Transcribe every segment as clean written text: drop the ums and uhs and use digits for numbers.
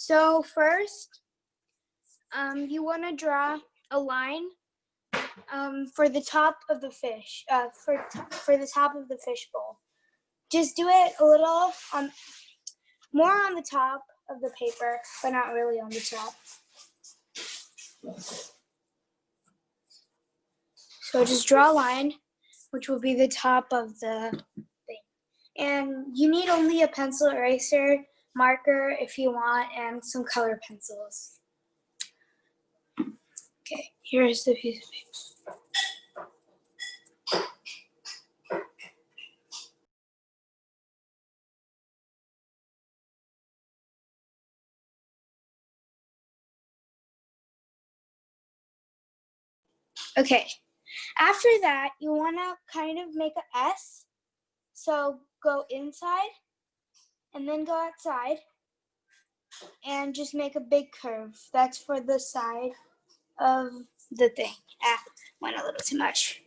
So first, you want to draw a line for the top of the fish, for the top of the fish bowl. Just do it a little more on the top of the paper, but not really on the top. So just draw a line, which will be the top of the thing. And you need only a pencil eraser, marker if you want, and some color pencils. Okay, here's the piece of paper. Okay, after that, you want to kind of make an S. So go inside and then go outside and just make a big curve. That's for the side of the thing. Went a little too much.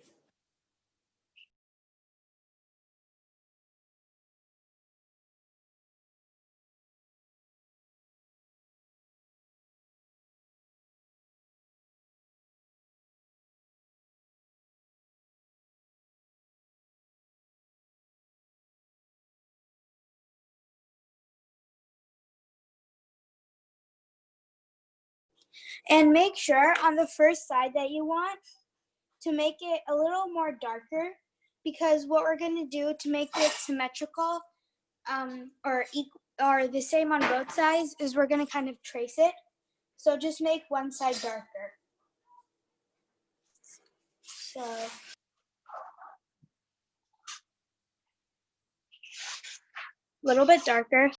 And make sure on the first side that you want to make it a little more darker, because what we're going to do to make it symmetrical or the same on both sides is we're going to kind of trace it. So just make one side darker. So a little bit darker.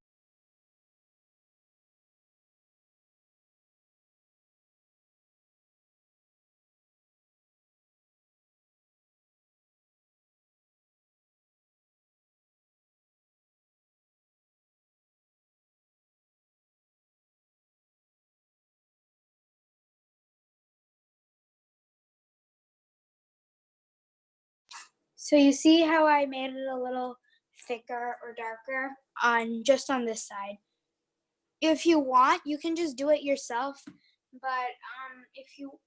So you see how I made it a little thicker or darker just on this side. If you want, you can just do it yourself, but if you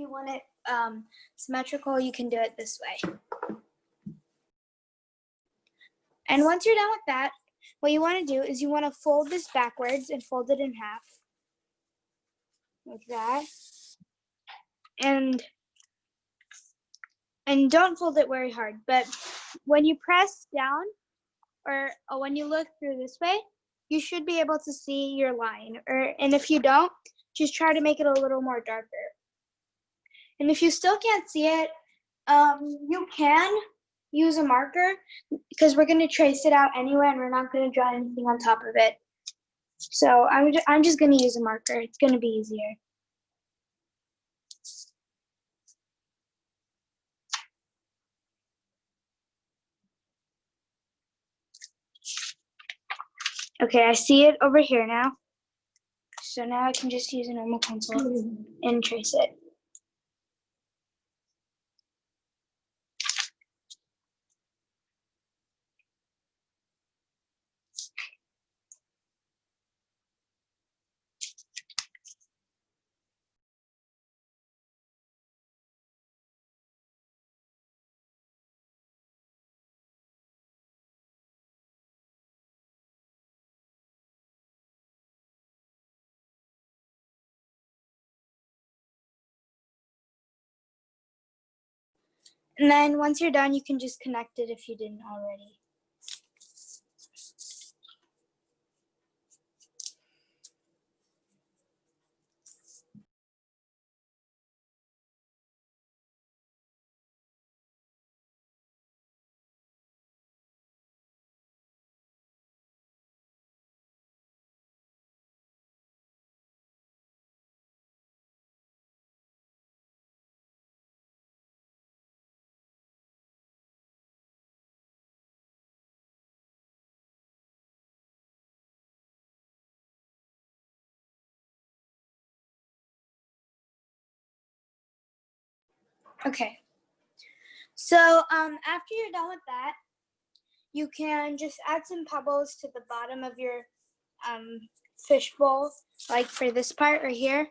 want it symmetrical, you can do it this way. And once you're done with that, what you want to do is you want to fold this backwards and fold it in half, like that. And don't fold it very hard, but when you press down or when you look through this way, you should be able to see your line. And if you don't, just try to make it a little more darker. And if you still can't see it, you can use a marker, because we're going to trace it out anyway, and we're not going to draw anything on top of it. So I'm just going to use a marker. It's going to be easier. Okay, I see it over here now. So now I can just use a normal pencil and trace it. And then once you're done, you can just connect it if you didn't already. Okay. So after you're done with that, you can just add some pebbles to the bottom of your fishbowl, like for this part right here,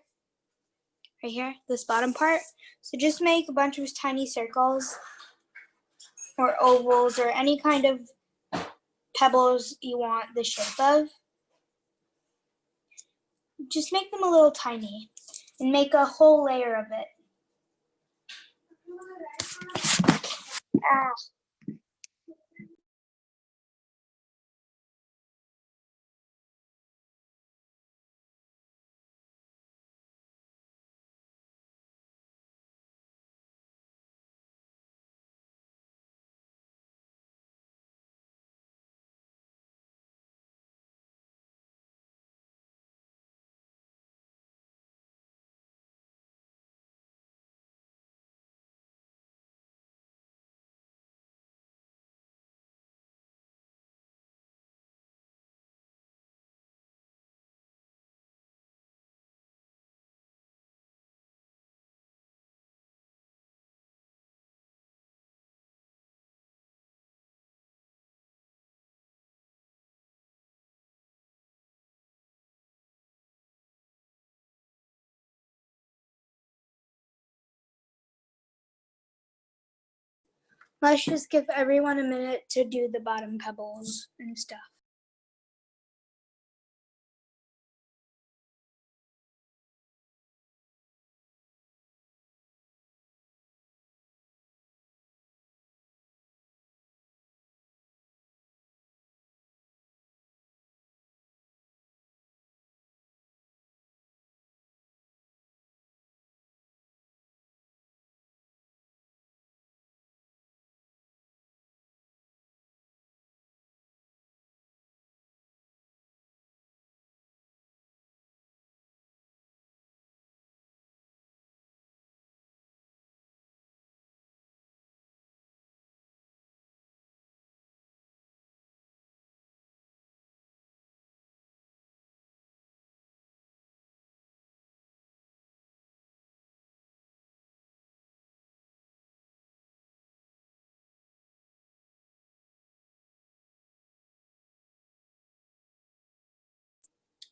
this bottom part. So just make a bunch of tiny circles or ovals or any kind of pebbles you want the shape of. Just make them a little tiny and make a whole layer of it. Let's just give everyone a minute to do the bottom pebbles and stuff.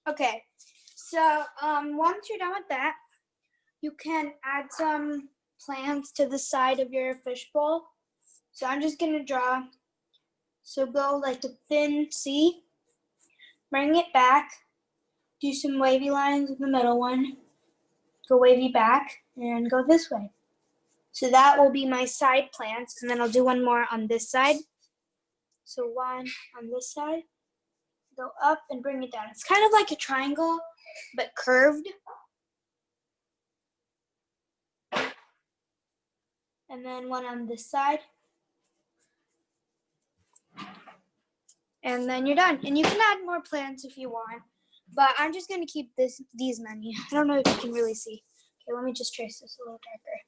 Okay, so once you're done with that, you can add some plants to the side of your fishbowl. So I'm just gonna draw. So go like a thin C, bring it back, do some wavy lines with the middle one, go wavy back, and go this way. So that will be my side plants, and then I'll do one more on this side. So one on this side, go up and bring it down. It's kind of like a triangle, but curved. And then one on this side. And then you're done. And you can add more plants if you want, but I'm just gonna keep these many. I don't know if you can really see. Okay, let me just trace this a little darker.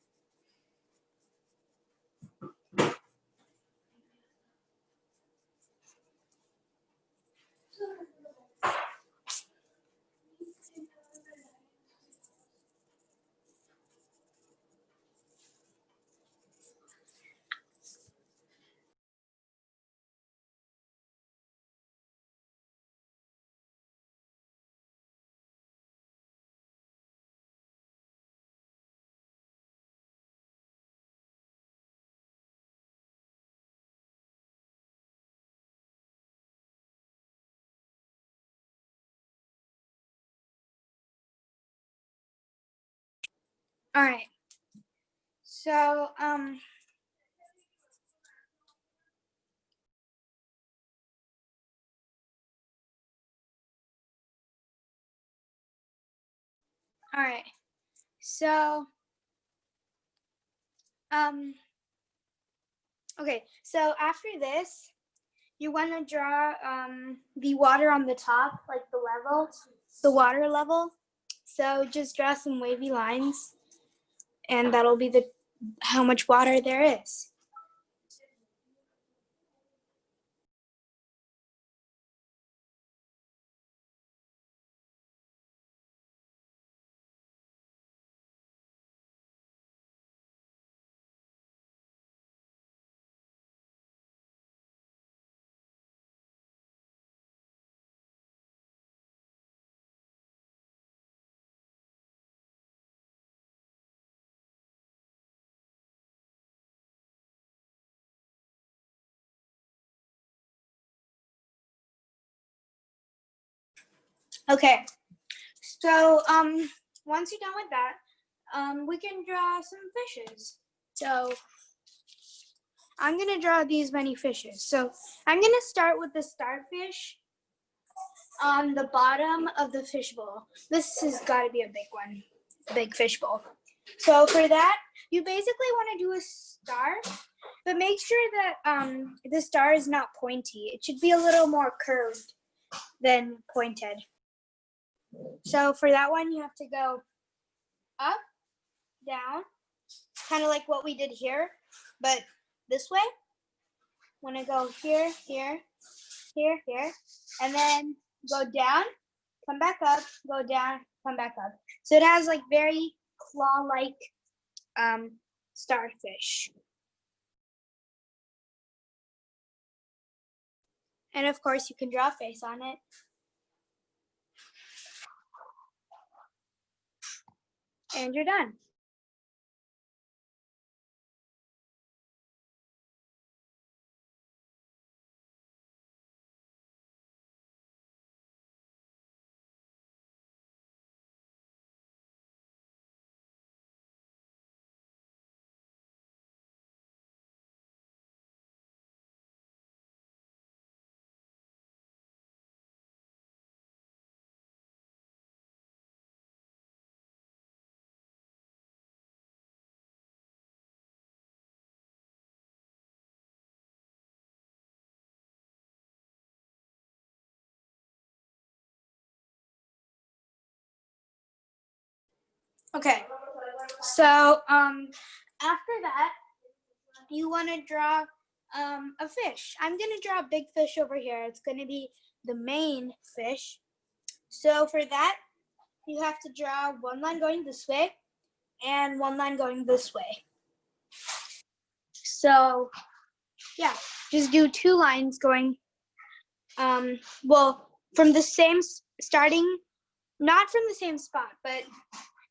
All right. So all right. So okay. So after this, you want to draw the water on the top, like the water level. So just draw some wavy lines, and that'll be how much water there is. Okay, so once you're done with that, we can draw some fishes. So I'm gonna draw these many fishes. So I'm gonna start with the starfish on the bottom of the fishbowl. This has got to be a big one, big fishbowl. So for that, you basically want to do a star, but make sure that the star is not pointy. It should be a little more curved than pointed. So for that one, you have to go up, down, kind of like what we did here, but this way. Want to go here, here, here, here, and then go down, come back up, go down, come back up. So it has like very claw-like starfish. And of course, you can draw a face on it. And you're done. Okay, so after that, you want to draw a fish. I'm going to draw a big fish over here. It's going to be the main fish. So for that, you have to draw one line going this way and one line going this way. So yeah, just do two lines going, well, from the same starting, not from the same spot, but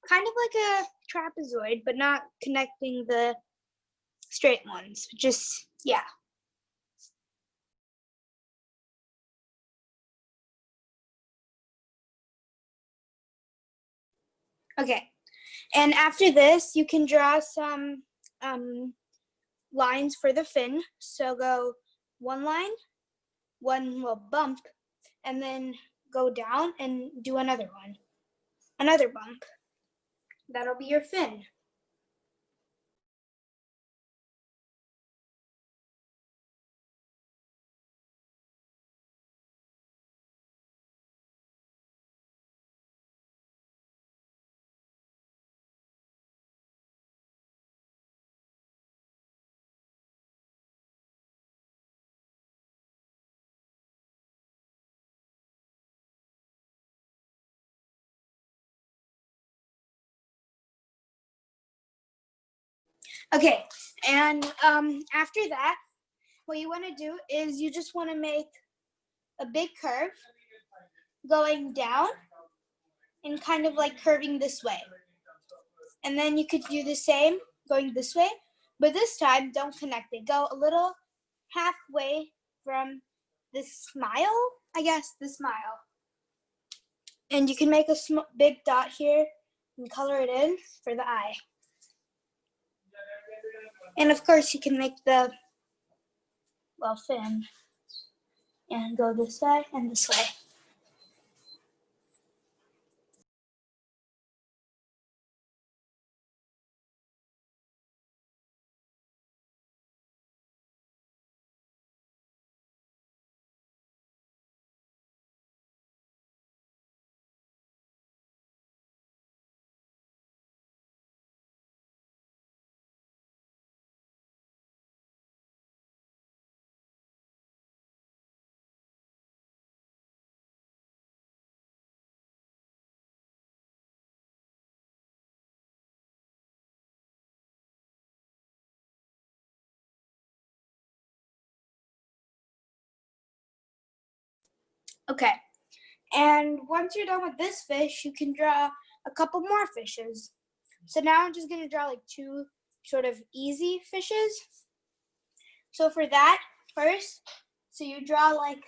kind of like a trapezoid, but not connecting the straight ones. Just, yeah. Okay, and after this, you can draw some lines for the fin. So go one line, one little bump, and then go down and do another one, another bump. That'll be your fin. Okay, and after that, what you want to do is you just want to make a big curve going down and kind of like curving this way. And then you could do the same going this way, but this time don't connect it. Go a little halfway from the smile, I guess, the smile. And you can make a big dot here and color it in for the eye. And of course you can make the, well, fin and go this way and this way. Okay, and once you're done with this fish, you can draw a couple more fishes. So now I'm just gonna draw like two sort of easy fishes. So for that, first, so you draw like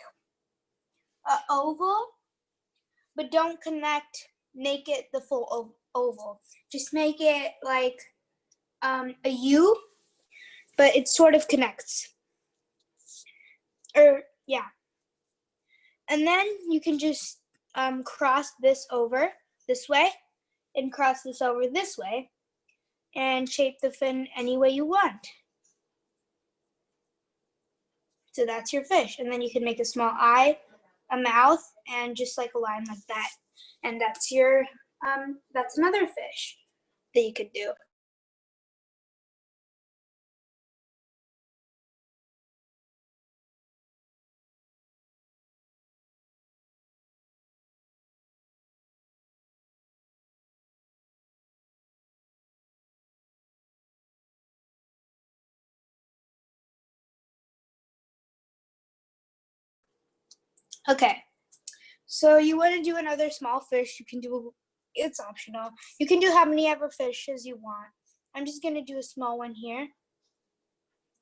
an oval but don't make it the full oval. Just make it like a U, but it sort of connects. Or yeah. And then you can just cross this over this way and cross this over this way and shape the fin any way you want. So that's your fish. And then you can make a small eye, a mouth, and just like a line like that. And that's your, that's another fish that you could do. Okay, so you want to do another small fish, you can do, it's optional. You can do how many ever fishes you want. I'm just gonna do a small one here,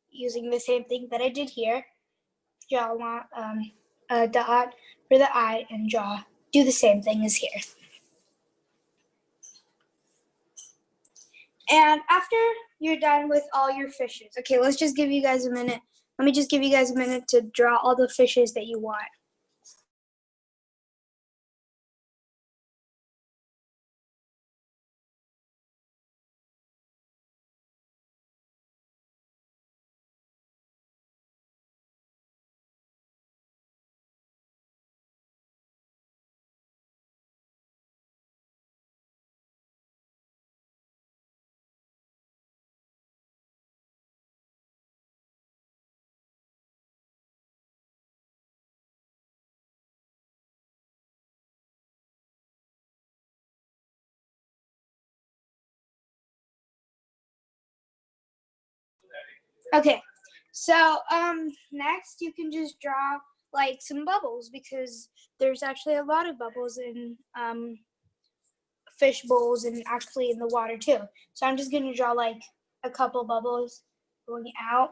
using the same thing that I did here. Draw a dot for the eye and do the same thing as here. And after you're done with all your fishes, okay, let's just give you guys a minute. Let me just give you guys a minute to draw all the fishes that you want. Okay, so next you can just draw like some bubbles, because there's actually a lot of bubbles in fish bowls and actually in the water too. So I'm just gonna draw like a couple bubbles going out.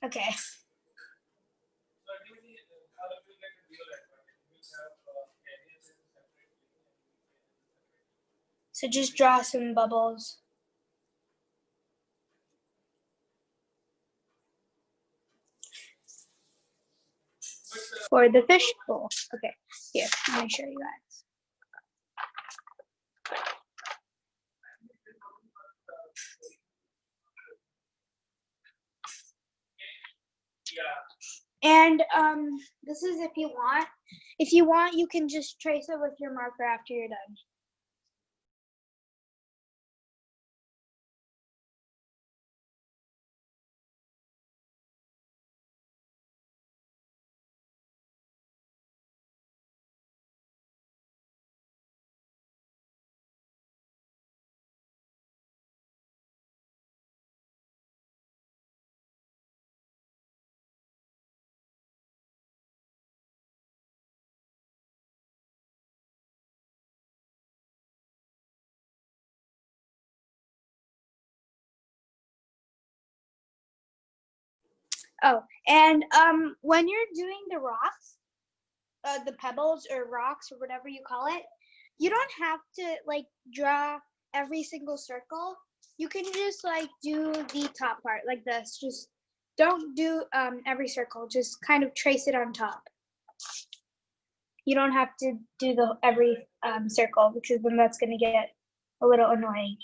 Okay. So just draw some bubbles. For the fish bowl. Okay, here, let me show you guys. And this is if you want. If you want, you can just trace it with your marker after you're done. Oh, and when you're doing the rocks, the pebbles or rocks or whatever you call it, you don't have to like draw every single circle. You can just like do the top part like this. Just don't do every circle. Just kind of trace it on top. You don't have to do the every circle, because then that's going to get a little annoying.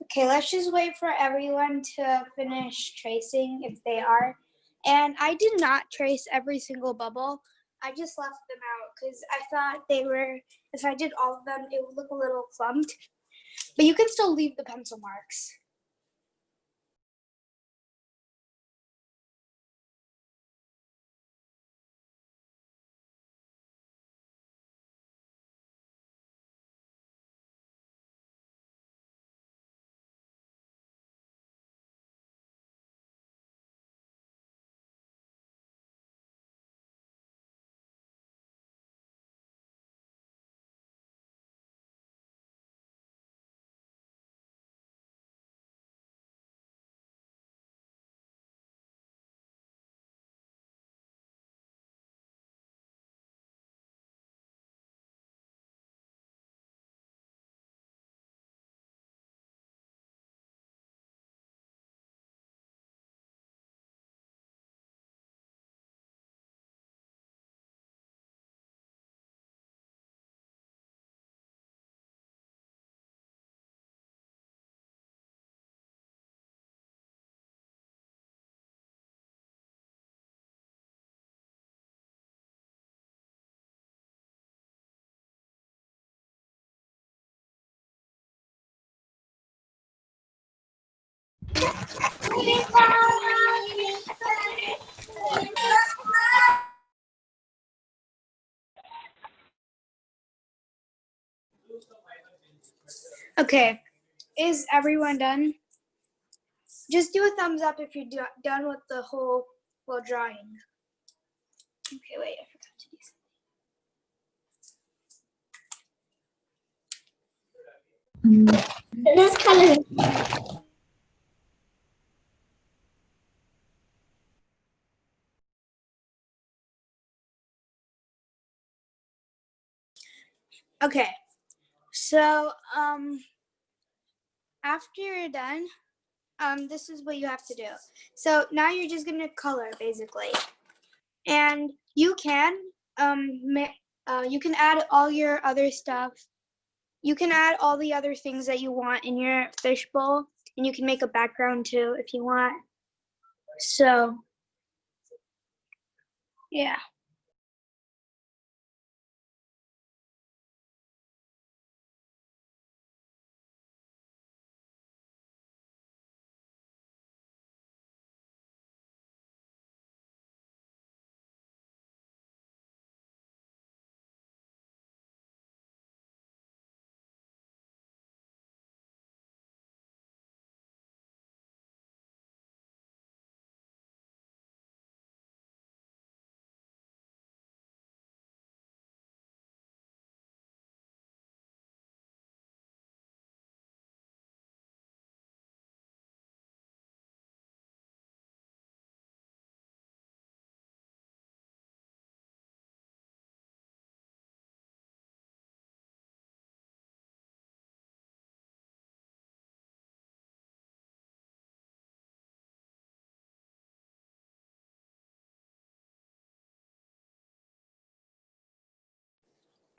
Okay, let's just wait for everyone to finish tracing if they are. And I did not trace every single bubble. I just left them out because I thought they were, if I did all of them, it would look a little clumped. But you can still leave the pencil marks. Okay, is everyone done? Just do a thumbs up if you're done with the whole drawing. Okay, wait, I forgot to do something. This color. Okay, so after you're done, this is what you have to do. So now you're just gonna color basically, and you can you can add all your other stuff. You can add all the other things that you want in your fishbowl, and you can make a background too if you want. So yeah.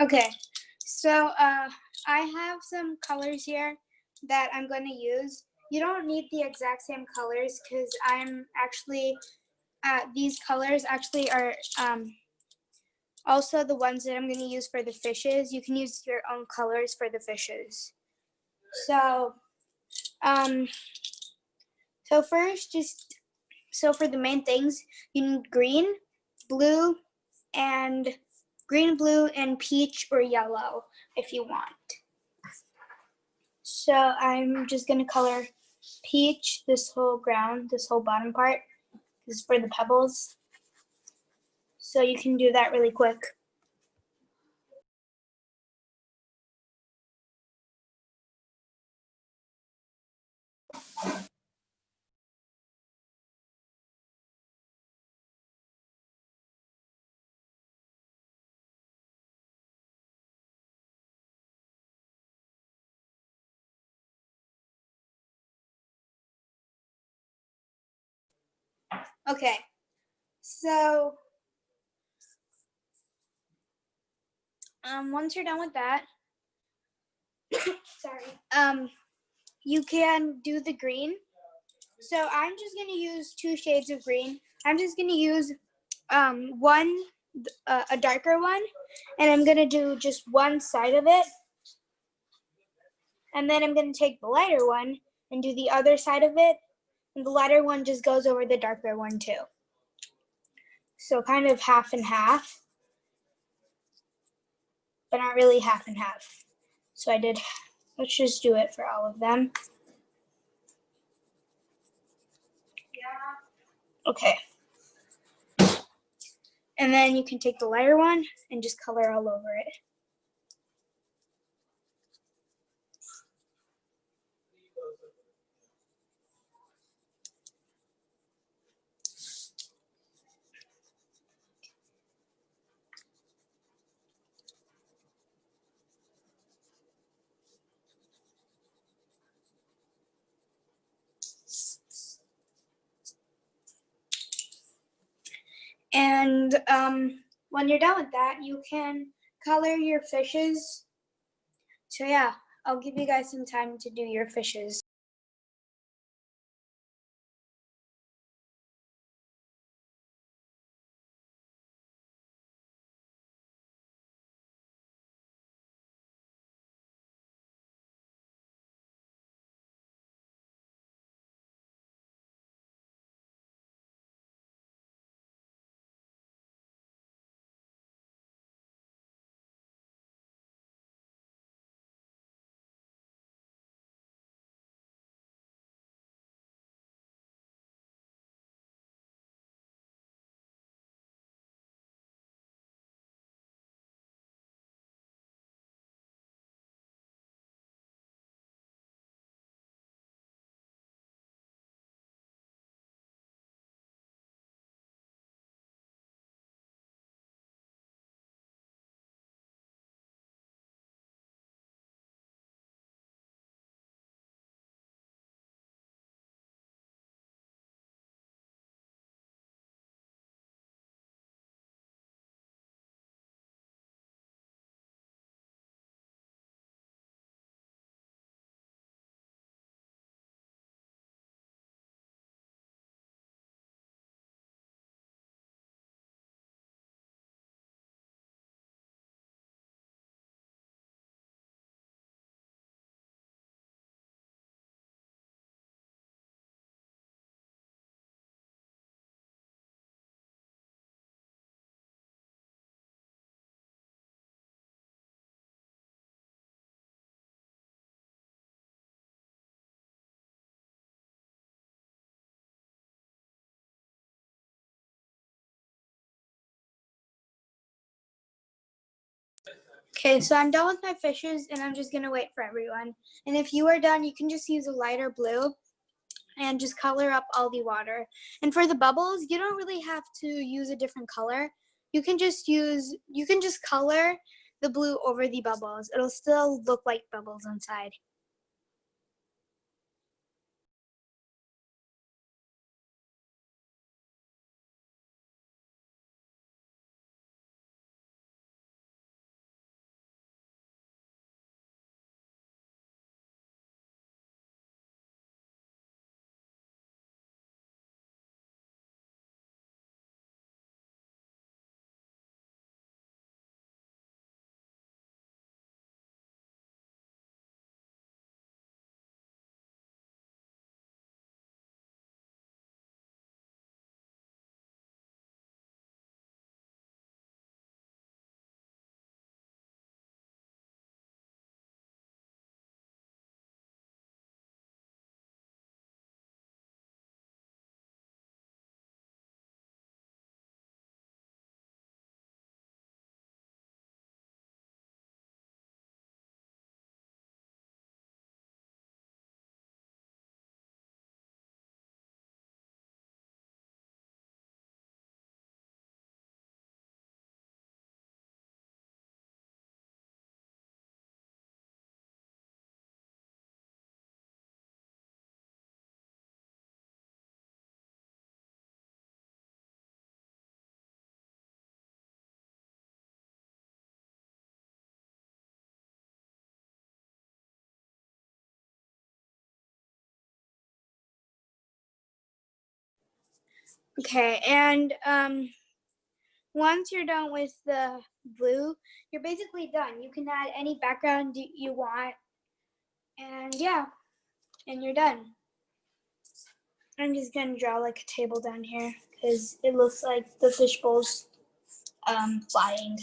Okay, so I have some colors here that I'm going to use. You don't need the exact same colors because I'm actually, these colors actually are also the ones that I'm going to use for the fishes. You can use your own colors for the fishes. So, um, so first, so for the main things, you need blue, and green, blue, and peach or yellow if you want. So I'm just gonna color peach, this whole ground, this whole bottom part. This is for the pebbles. So you can do that really quick. Okay, so once you're done with that, sorry, you can do the green. So I'm just going to use 2 shades of green. I'm just going to use one, a darker one, and I'm going to do just one side of it. And then I'm going to take the lighter one and do the other side of it. And the lighter one just goes over the darker one too. So kind of half and half, but not really half and half. So I did, let's just do it for all of them. Okay. And then you can take the lighter one and just color all over it. And when you're done with that, you can color your fishes. So yeah, I'll give you guys some time to do your fishes. Okay, so I'm done with my fishes and I'm just gonna wait for everyone. And if you are done, you can just use a lighter blue and just color up all the water. And for the bubbles, you don't really have to use a different color. You can just color the blue over the bubbles. It'll still look like bubbles inside. Okay, and once you're done with the blue, you're basically done. You can add any background you want, and yeah, and you're done. I'm just gonna draw like a table down here because it looks like the fishbowl's flying.